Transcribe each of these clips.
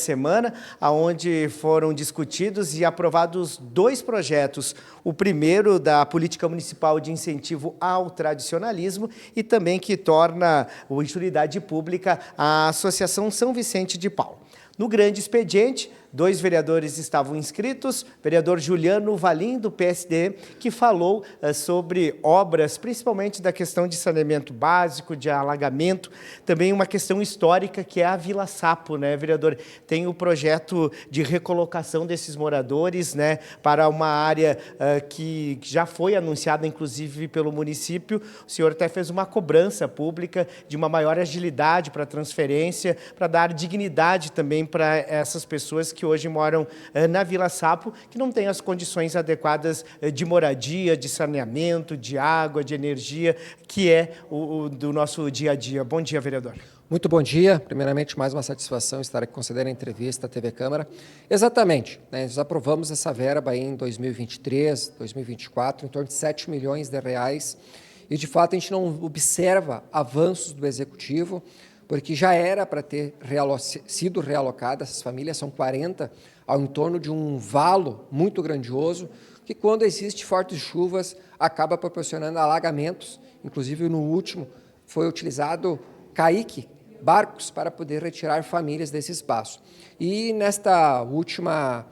semana, onde foram discutidos e aprovados 2 projetos. O primeiro da Política Municipal de Incentivo ao Tradicionalismo e também que torna a utilidade pública a Associação São Vicente de Paulo. No grande expediente, 2 vereadores estavam inscritos, vereador Juliano Valim, do PSD, que falou sobre obras, principalmente da questão de saneamento básico, de alagamento, também uma questão histórica que é a Vila Sapo, né, vereador? Tem o projeto de recolocação desses moradores, né, para uma área que já foi anunciada, inclusive, pelo município. O senhor até fez uma cobrança pública de uma maior agilidade para a transferência, para dar dignidade também para essas pessoas que hoje moram na Vila Sapo, que não têm as condições adequadas de moradia, de saneamento, de água, de energia, que é do nosso dia a dia. Bom dia, vereador. Muito bom dia. Primeiramente, mais uma satisfação estar aqui concedendo a entrevista à TV Câmara. Exatamente, né, nós aprovamos essa verba aí em 2023, 2024, em torno de 7 milhões de reais, e de fato a gente não observa avanços do Executivo, porque já era para ter sido realocadas essas famílias, são 40, ao entorno de um valo muito grandioso, que quando existe fortes chuvas, acaba proporcionando alagamentos. Inclusive, no último, foi utilizado caique, barcos, para poder retirar famílias desse espaço. E nesta última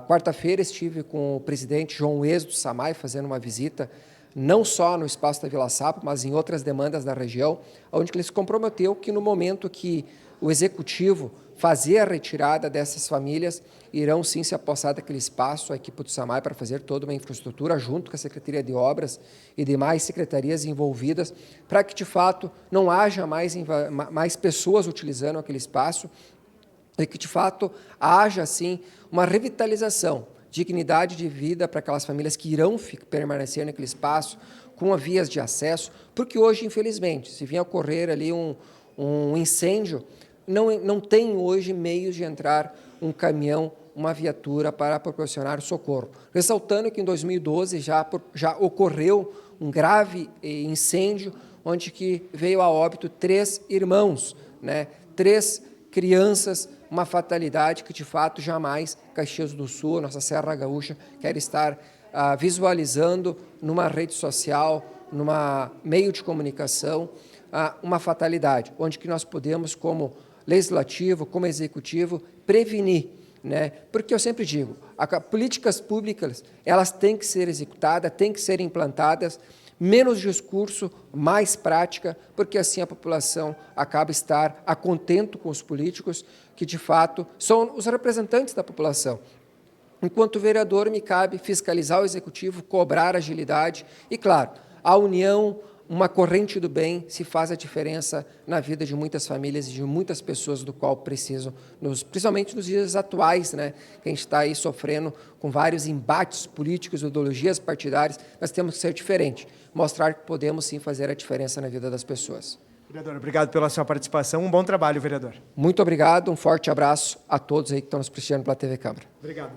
quarta-feira, estive com o presidente João Êxodo Samay, fazendo uma visita não só no espaço da Vila Sapo, mas em outras demandas da região, onde ele se comprometeu que no momento que o Executivo fazer a retirada dessas famílias, irão sim se apossar daquele espaço, a equipe do SAMAI, para fazer toda uma infraestrutura, junto com a Secretaria de Obras e demais secretarias envolvidas, para que de fato não haja mais pessoas utilizando aquele espaço e que de fato haja sim uma revitalização, dignidade de vida para aquelas famílias que irão permanecer naquele espaço, com vias de acesso, porque hoje, infelizmente, se vier ocorrer ali um incêndio, não tem hoje meios de entrar um caminhão, uma viatura para proporcionar socorro. Ressaltando que em 2012 já ocorreu um grave incêndio, onde que veio a óbito 3 irmãos, né? 3 crianças, uma fatalidade que, de fato, jamais Caxias do Sul, nossa Serra Gaúcha, quer estar visualizando numa rede social, numa meio de comunicação, uma fatalidade, onde que nós podemos, como legislativo, como executivo, prevenir, né? Porque eu sempre digo, políticas públicas, elas têm que ser executadas, têm que ser implantadas, menos discurso, mais prática, porque assim a população acaba estar a contento com os políticos, que de fato são os representantes da população. Enquanto vereador, me cabe fiscalizar o Executivo, cobrar agilidade e, claro, a união, uma corrente do bem, se faz a diferença na vida de muitas famílias e de muitas pessoas do qual precisam, principalmente nos dias atuais, né, que a gente está aí sofrendo com vários embates políticos, ideologias partidárias. Nós temos que ser diferente, mostrar que podemos sim fazer a diferença na vida das pessoas. Vereador, obrigado pela sua participação. Um bom trabalho, vereador. Muito obrigado, um forte abraço a todos aí que estão nos prestigiando pela TV Câmara. Obrigado.